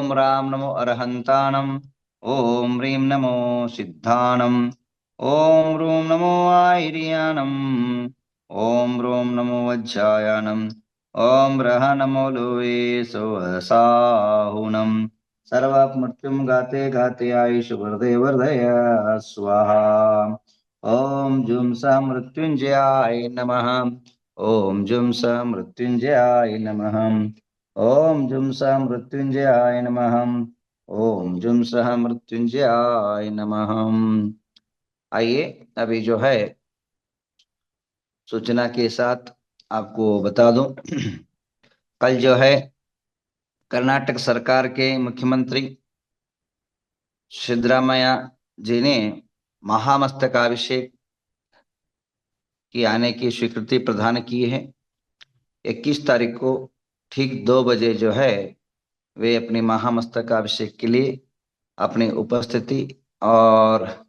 ओम राम नमो अरहंताणम। ओम ह्रीं नमो सिद्धाणम। ओम रूं नमो आयर्याणम। ओम रूं नमो वज्रायाणम। ओम रह नमो लोवे सोऽसाहुनम। सर्वात् मृत्युं गाते गाते आयुष वर्धे वर्धय स्वाहा। ओम जुं स मृत्युंजयाय नमः। ओम जुं स मृत्युंजयाय नमः। ओम जुं स मृत्युंजयाय नमः। ओम जुं सह मृत्युंजयाय नमः। आइए अभी जो है सूचना के साथ आपको बता दूं। कल जो है कर्नाटक सरकार के मुख्यमंत्री सिद्धरामैया जी ने महामस्तकाभिषेक की आने की स्वीकृति प्रदान की है। 21 तारीख को ठीक 2 बजे जो है वे अपने महामस्तकाभिषेक के लिए अपनी उपस्थिति और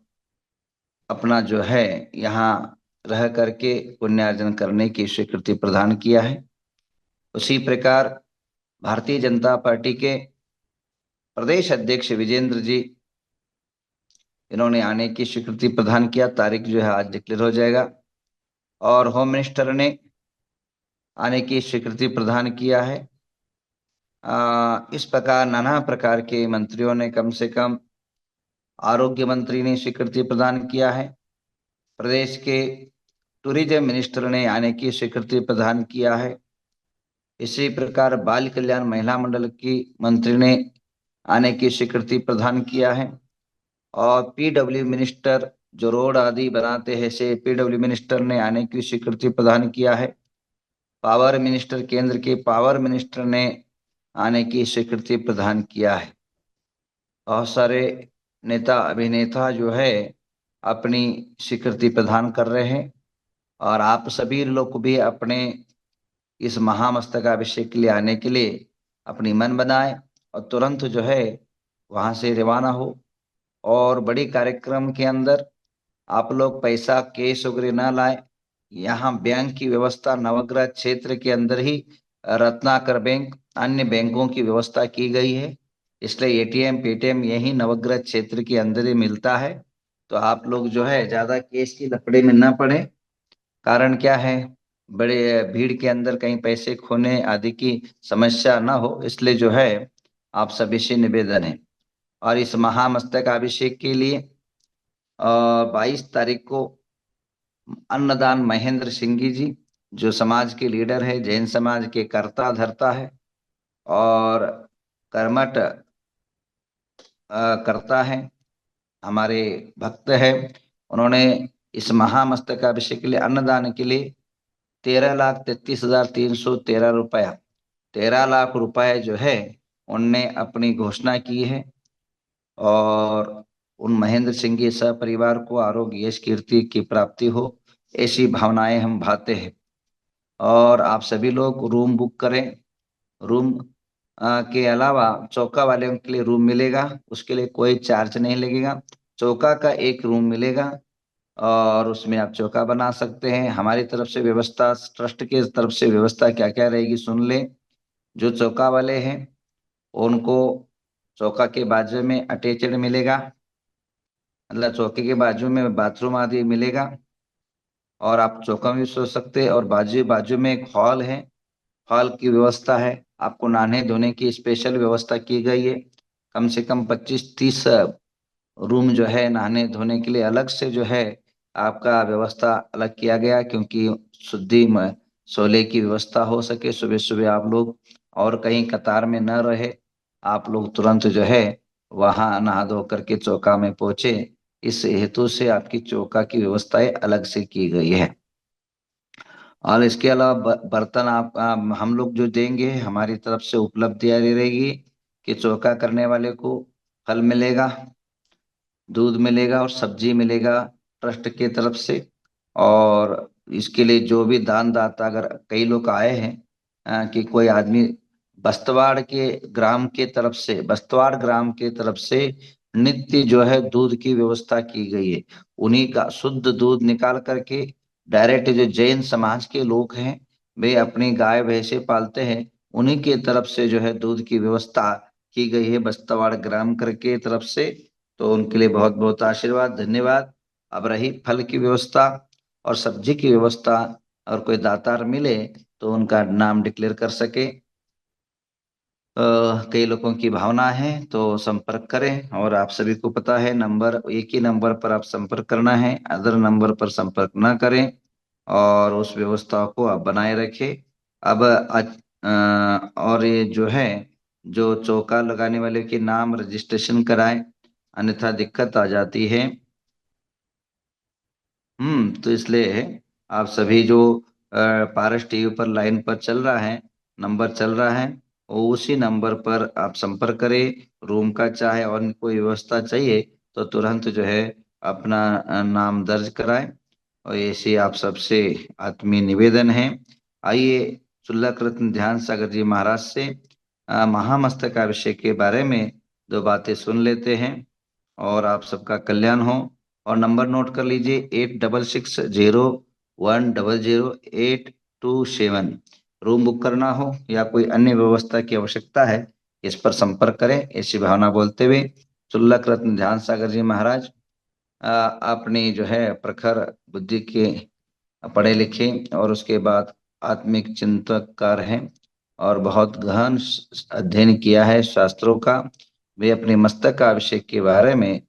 अपना जो है यहाँ रह करके पुण्यार्जन करने की स्वीकृति प्रदान किया है। उसी प्रकार भारतीय जनता पार्टी के प्रदेश अध्यक्ष विजेंद्र जी, इन्होंने आने की स्वीकृति प्रदान किया। तारीख जो है आज डिक्लेयर हो जाएगा। और होम मिनिस्टर ने आने की स्वीकृति प्रदान किया है। इस प्रकार नाना प्रकार के मंत्रियों ने, कम से कम आरोग्य मंत्री ने स्वीकृति प्रदान किया है। प्रदेश के टूरिज्म मिनिस्टर ने आने की स्वीकृति प्रदान किया है। इसी प्रकार बाल कल्याण महिला मंडल की मंत्री ने आने की स्वीकृति प्रदान किया है। और पीडब्ल्यू मिनिस्टर जो रोड आदि बनाते हैं, से पीडब्ल्यू मिनिस्टर ने आने की स्वीकृति प्रदान किया है। पावर मिनिस्टर, केंद्र के पावर मिनिस्टर ने आने की स्वीकृति प्रदान किया है। बहुत सारे नेता अभिनेता जो है अपनी स्वीकृति प्रदान कर रहे हैं। और आप सभी लोग को भी अपने इस महामस्तकाभिषेक के लिए आने के लिए अपनी मन बनाए और तुरंत जो है वहां से रवाना हो। और बड़ी कार्यक्रम के अंदर आप लोग पैसा कैश वगैरह ना लाए। यहाँ बैंक की व्यवस्था नवग्रह क्षेत्र के अंदर ही रत्नाकर बैंक, अन्य बैंकों की व्यवस्था की गई है। इसलिए एटीएम पेटीएम यही नवग्रह क्षेत्र के अंदर ही मिलता है। तो आप लोग जो है ज्यादा केस की लपड़े में ना पड़े। कारण क्या है, बड़े भीड़ के अंदर कहीं पैसे खोने आदि की समस्या ना हो, इसलिए जो है आप सभी से निवेदन है। और इस महामस्तकाभिषेक के लिए 22 तारीख को अन्नदान महेंद्र सिंह जी, जो समाज के लीडर है, जैन समाज के कर्ता धर्ता है और कर्मठ करता है, हमारे भक्त है, उन्होंने इस महामस्तकाभिषेक के लिए अन्नदान के लिए 13,33,313 रुपया, 13 लाख रुपए जो है उनने अपनी घोषणा की है। और उन महेंद्र सिंह के सपरिवार को आरोग्य यश कीर्ति की प्राप्ति हो, ऐसी भावनाएं हम भाते हैं। और आप सभी लोग रूम बुक करें। रूम के अलावा चौका वालों के लिए रूम मिलेगा, उसके लिए कोई चार्ज नहीं लगेगा। चौका का एक रूम मिलेगा और उसमें आप चौका बना सकते हैं। हमारी तरफ से व्यवस्था, ट्रस्ट के तरफ से व्यवस्था क्या क्या रहेगी सुन ले। जो चौका वाले हैं उनको चौका के बाजू में अटैचड मिलेगा, मतलब चौके के बाजू में बाथरूम आदि मिलेगा और आप चौका में भी सो सकते हैं। और बाजू बाजू में एक हॉल है, हॉल की व्यवस्था है। आपको नहाने धोने की स्पेशल व्यवस्था की गई है। कम से कम 25-30 रूम जो है नहाने धोने के लिए अलग से जो है आपका व्यवस्था अलग किया गया, क्योंकि शुद्धि में सोले की व्यवस्था हो सके। सुबह सुबह आप लोग और कहीं कतार में न रहे, आप लोग तुरंत जो है वहां नहा धो करके चौका में पहुंचे। इस हेतु से आपकी चौका की व्यवस्थाएं अलग से की गई है। और इसके अलावा बर्तन हम लोग जो देंगे, हमारी तरफ से उपलब्धियां रहेगी कि चौका करने वाले को फल मिलेगा, दूध मिलेगा और सब्जी मिलेगा ट्रस्ट के तरफ से। और इसके लिए जो भी दान दाता, अगर कई लोग आए हैं कि कोई आदमी बस्तवाड़ ग्राम के तरफ से नित्य जो है दूध की व्यवस्था की गई है। उन्हीं का शुद्ध दूध निकाल करके डायरेक्ट, जो जैन समाज के लोग हैं वे अपनी गाय भैंसे पालते हैं, उन्हीं के तरफ से जो है दूध की व्यवस्था की गई है बस्तवाड़ ग्राम करके तरफ से। तो उनके लिए बहुत बहुत आशीर्वाद, धन्यवाद। अब रही फल की व्यवस्था और सब्जी की व्यवस्था, और कोई दातार मिले तो उनका नाम डिक्लेयर कर सके। कई लोगों की भावना है तो संपर्क करें, और आप सभी को पता है नंबर, एक ही नंबर पर आप संपर्क करना है, अदर नंबर पर संपर्क ना करें, और उस व्यवस्था को आप बनाए रखें। अब और ये जो है, जो चौका लगाने वाले के नाम रजिस्ट्रेशन कराएं, अन्यथा दिक्कत आ जाती है। तो इसलिए आप सभी जो पारस टीवी पर लाइन पर चल रहा है, नंबर चल रहा है, वो उसी नंबर पर आप संपर्क करें। रूम का चाहे और कोई व्यवस्था चाहिए तो तुरंत जो है अपना नाम दर्ज कराएं। और ऐसे आप सबसे आत्मीय निवेदन है। आइए चुल्लक रत्न ध्यान सागर जी महाराज से महामस्तकाभिषेक के बारे में दो बातें सुन लेते हैं, और आप सबका कल्याण हो। और नंबर नोट कर लीजिए, 8660100827। रूम बुक करना हो या कोई अन्य व्यवस्था की आवश्यकता है, इस पर संपर्क करें, ऐसी भावना बोलते हुए चुल्लक रत्न ध्यान सागर जी महाराज अपनी जो है प्रखर बुद्धि के पढ़े लिखे और उसके बाद आत्मिक चिंतककार हैं, और बहुत गहन अध्ययन किया है शास्त्रों का। वे अपने मस्तक का अभिषेक के बारे में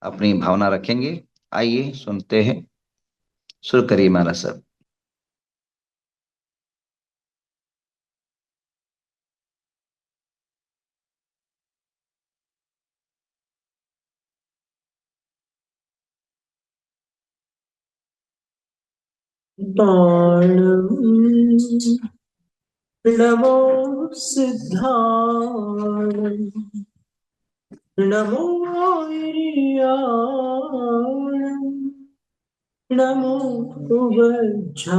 अपनी भावना रखेंगे। आइए सुनते हैं। शुरू करिए महाराज साहब। बाणं नमो सिद्धाय नमो वीर्याय नमो उवज्झाय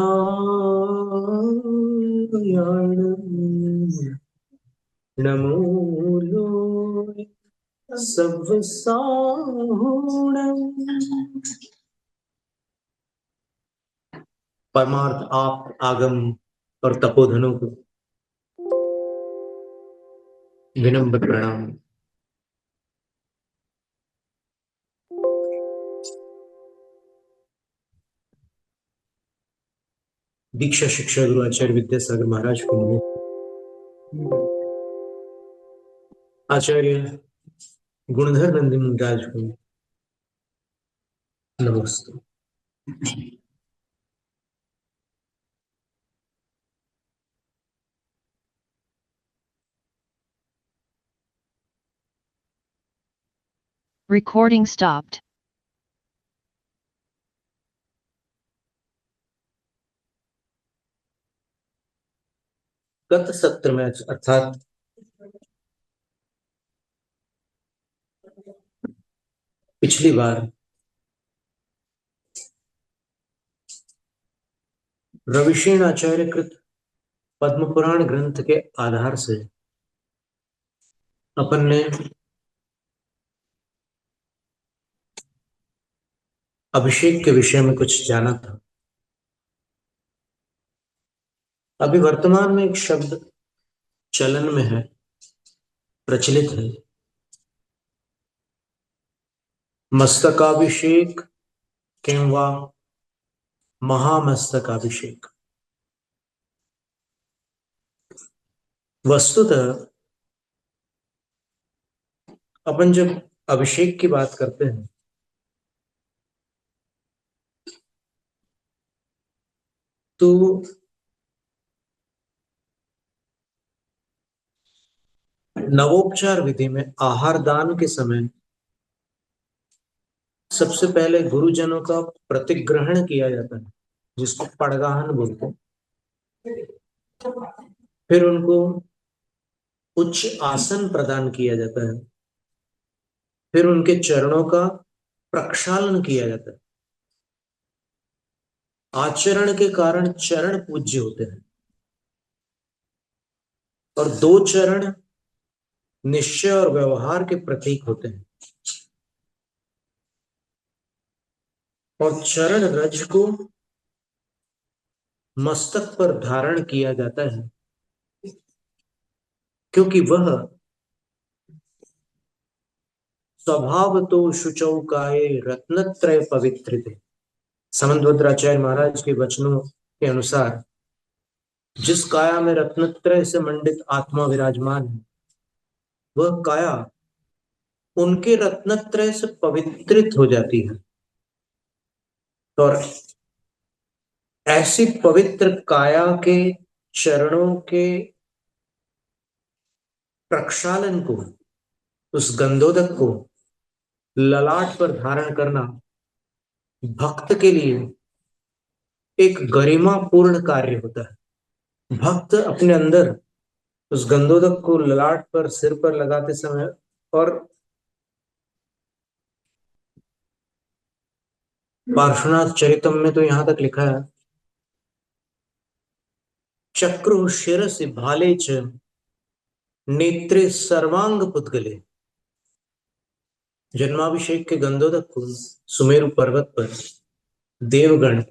नमो लोय सवसाहुणम्। परमार्थ आप आगम और तपोधनों को विनम्र प्रणाम। दीक्षा शिक्षा गुरु आचार्य विद्यासागर महाराज को नमो। आचार्य गुणधर नंदी महाराज को नमस्ते। Recording stopped. गत सत्र में अर्थात पिछली बार रविशेन आचार्य कृत पद्म पुराण ग्रंथ के आधार से अपन ने अभिषेक के विषय में कुछ जाना था। अभी वर्तमान में एक शब्द चलन में है, प्रचलित है, मस्तकाभिषेक किंवा महामस्तकाभिषेक। वस्तुतः अपन जब अभिषेक की बात करते हैं तो नवोपचार विधि में आहार दान के समय सबसे पहले गुरुजनों का प्रतिग्रहण किया जाता है, जिसको पड़गाहन बोलते हैं। फिर उनको उच्च आसन प्रदान किया जाता है। फिर उनके चरणों का प्रक्षालन किया जाता है। आचरण के कारण चरण पूज्य होते हैं, और दो चरण निश्चय और व्यवहार के प्रतीक होते हैं। और चरण रज को मस्तक पर धारण किया जाता है, क्योंकि वह स्वभाव तो शुचौ काये रत्नत्रय पवित्र थे। समंतभद्राचार्य महाराज के वचनों के अनुसार जिस काया में रत्नत्रय से मंडित आत्मा विराजमान है, वह काया उनके रत्नत्रय से पवित्रित हो जाती है। और ऐसी पवित्र काया के चरणों के प्रक्षालन को, उस गंधोदक को ललाट पर धारण करना भक्त के लिए एक गरिमापूर्ण कार्य होता है। भक्त अपने अंदर उस गंधोदक को ललाट पर, सिर पर लगाते समय, और पार्श्वनाथ चरितम में तो यहां तक लिखा है, चक्रु शिरसि भाले च नेत्रे सर्वांग पुद्गले। जन्माभिषेक के गंधोदक को सुमेरु पर्वत पर देवगण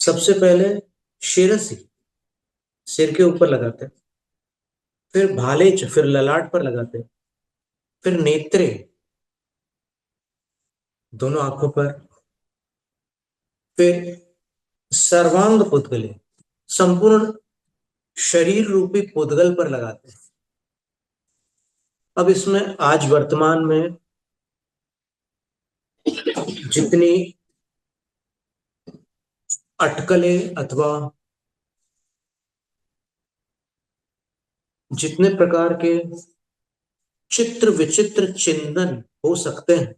सबसे पहले शिरसि, सिर के ऊपर लगाते, फिर भालेच, फिर ललाट पर लगाते, फिर नेत्रे, दोनों आंखों पर, फिर सर्वांग पुद्गले, संपूर्ण शरीर रूपी पुद्गल पर लगाते। अब इसमें आज वर्तमान में जितनी अटकलें अथवा जितने प्रकार के चित्र विचित्र चिंतन हो सकते हैं,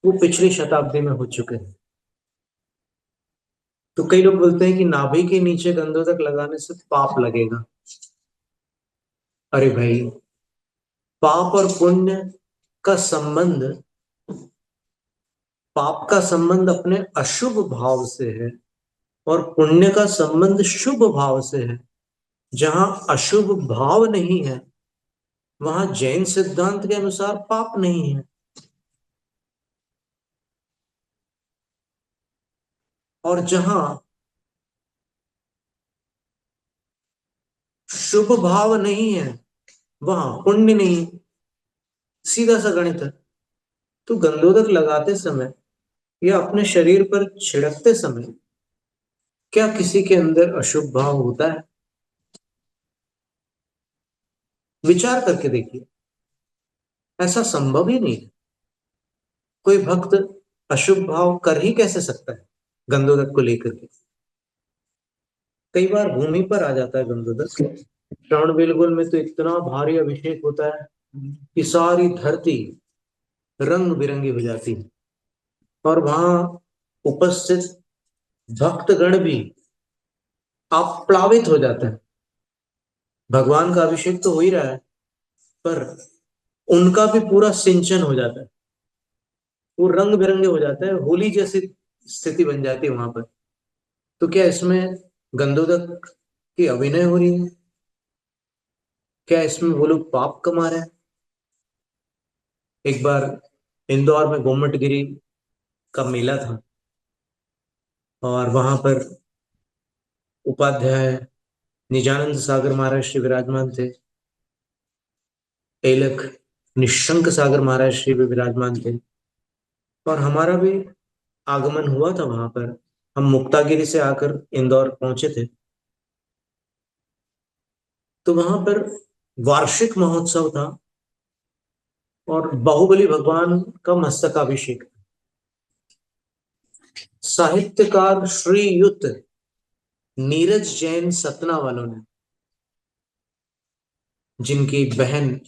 वो पिछली शताब्दी में हो चुके हैं। तो कई लोग बोलते हैं कि नाभि के नीचे गंधोदक लगाने से पाप लगेगा। अरे भाई, पाप और पुण्य का संबंध, पाप का संबंध अपने अशुभ भाव से है और पुण्य का संबंध शुभ भाव से है। जहां अशुभ भाव नहीं है, वहां जैन सिद्धांत के अनुसार पाप नहीं है, और जहां शुभ भाव नहीं है, वहां पुण्य नहीं। सीधा सा गणित है। तो गंधोदक लगाते समय या अपने शरीर पर छिड़कते समय क्या किसी के अंदर अशुभ भाव होता है? विचार करके देखिए, ऐसा संभव ही नहीं है। कोई भक्त अशुभ भाव कर ही कैसे सकता है गंधोदक को लेकर के? कई बार भूमि पर आ जाता है गंधोदक। श्रवण बेलगोल में तो इतना भारी अभिषेक होता है कि सारी धरती रंग बिरंगी हो जाती है, और वहां उपस्थित भक्तगण भी आप्लावित हो जाते हैं। भगवान का अभिषेक तो हो ही रहा है, पर उनका भी पूरा सिंचन हो जाता है, वो रंग बिरंगे हो जाता है, होली जैसी स्थिति बन जाती है वहां पर। तो क्या इसमें गंधोदक की अभिनय हो रही है? क्या इसमें वो लोग पाप कमा रहे हैं? एक बार इंदौर में गोमटगिरी का मेला था, और वहां पर उपाध्याय निजानंद सागर महाराज श्री विराजमान थे, एलक निशंक सागर महाराज श्री भी विराजमान थे, और हमारा भी आगमन हुआ था वहां पर। हम मुक्तागिरी से आकर इंदौर पहुंचे थे। तो वहां पर वार्षिक महोत्सव था, और बाहुबली भगवान का मस्तकाभिषेक। साहित्यकार श्रीयुत नीरज जैन सतना वालों ने, जिनकी बहन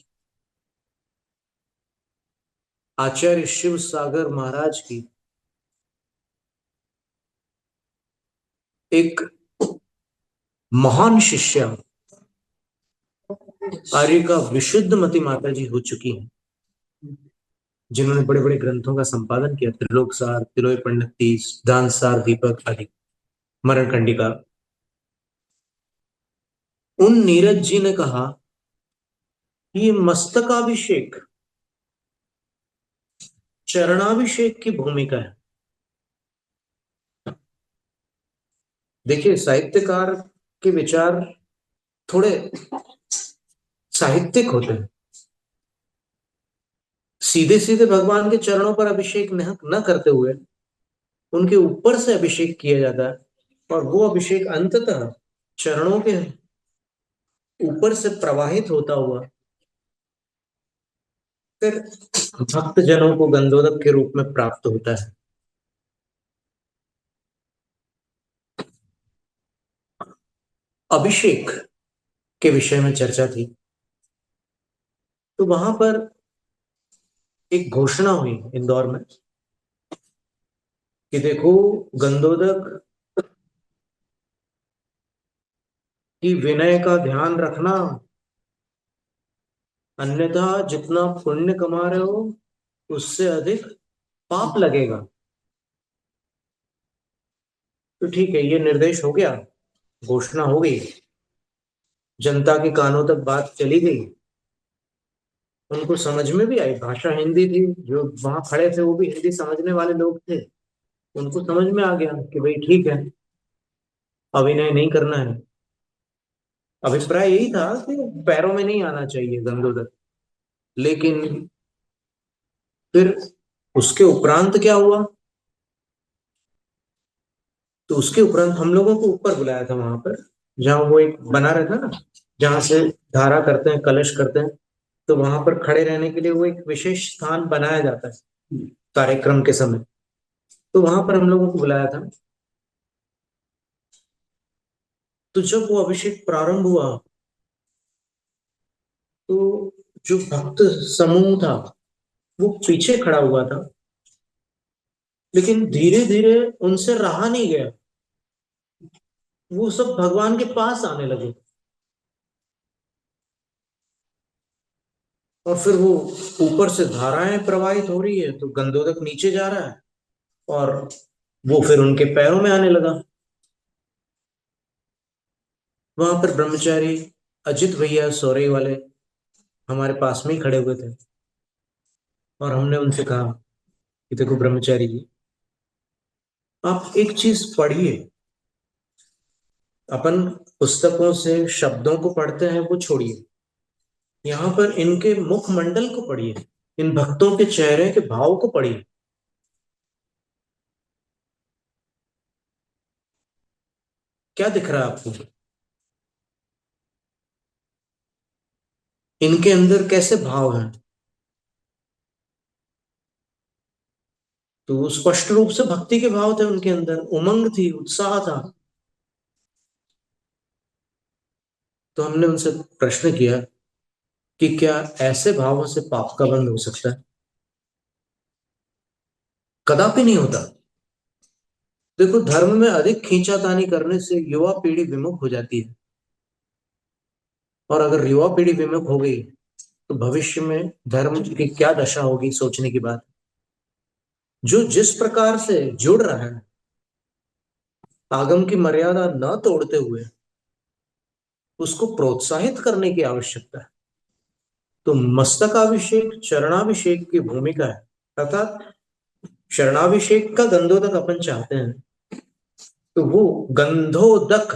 आचार्य शिव सागर महाराज की एक महान शिष्या आर्य का विशुद्ध मति माता जी हो चुकी हैं, जिन्होंने बड़े बड़े ग्रंथों का संपादन किया, त्रिलोक सार, तिलोय पंडित, सिद्धांत सार, दीपक आदि, मरण कंडिका। उन नीरज जी ने कहा कि ये मस्तकाभिषेक चरणाभिषेक की भूमिका है। देखिए, साहित्यकार के विचार थोड़े साहित्यिक होते हैं। सीधे सीधे भगवान के चरणों पर अभिषेक न करते हुए उनके ऊपर से अभिषेक किया जाता है, और वो अभिषेक अंततः चरणों के ऊपर से प्रवाहित होता हुआ फिर भक्त जनों को गंधोदक के रूप में प्राप्त होता है। अभिषेक के विषय में चर्चा थी, तो वहां पर एक घोषणा हुई इंदौर में कि देखो, गंधोदक की विनय का ध्यान रखना, अन्यथा जितना पुण्य कमा रहे हो उससे अधिक पाप लगेगा। तो ठीक है, ये निर्देश हो गया, घोषणा हो गई, जनता के कानों तक बात चली गई, उनको समझ में भी आई, भाषा हिंदी थी, जो वहां खड़े थे वो भी हिंदी समझने वाले लोग थे, उनको समझ में आ गया कि भाई ठीक है, अभिनय नहीं करना है। अभिप्राय यही था कि पैरों में नहीं आना चाहिए गंधोदर। लेकिन फिर उसके उपरांत क्या हुआ, तो उसके उपरांत हम लोगों को ऊपर बुलाया था, वहां पर जहाँ वो एक बना रहता ना, जहाँ से धारा करते हैं, कलश करते हैं, तो वहां पर खड़े रहने के लिए वो एक विशेष स्थान बनाया जाता है कार्यक्रम के समय। तो वहां पर हम लोगों को बुलाया था। तो जब वो अभिषेक प्रारंभ हुआ, तो जो भक्त समूह था वो पीछे खड़ा हुआ था, लेकिन धीरे धीरे उनसे रहा नहीं गया, वो सब भगवान के पास आने लगे। और फिर वो ऊपर से धाराएं प्रवाहित हो रही है, तो गंधोदक नीचे जा रहा है, और वो फिर उनके पैरों में आने लगा। वहां पर ब्रह्मचारी अजित भैया सौरई वाले हमारे पास में ही खड़े हुए थे, और हमने उनसे कहा कि देखो ब्रह्मचारी जी, आप एक चीज पढ़िए। अपन पुस्तकों से शब्दों को पढ़ते हैं वो छोड़िए, यहाँ पर इनके मुखमंडल को पढ़िए, इन भक्तों के चेहरे के भाव को पढ़िए। क्या दिख रहा है आपको, इनके अंदर कैसे भाव हैं? तो स्पष्ट रूप से भक्ति के भाव थे उनके अंदर, उमंग थी, उत्साह था। तो हमने उनसे प्रश्न किया कि क्या ऐसे भावों से पाप का बंध हो सकता है? कदापि नहीं होता। देखो, धर्म में अधिक खींचातानी करने से युवा पीढ़ी विमुख हो जाती है, और अगर युवा पीढ़ी विमुख हो गई तो भविष्य में धर्म की क्या दशा होगी, सोचने की बात। जो जिस प्रकार से जुड़ रहा है, आगम की मर्यादा न तोड़ते हुए, उसको प्रोत्साहित करने की आवश्यकता है। तो मस्तकाभिषेक चरणाभिषेक की भूमिका है, अर्थात शरणाभिषेक का गंधोदक अपन चाहते हैं, तो वो गंधोदक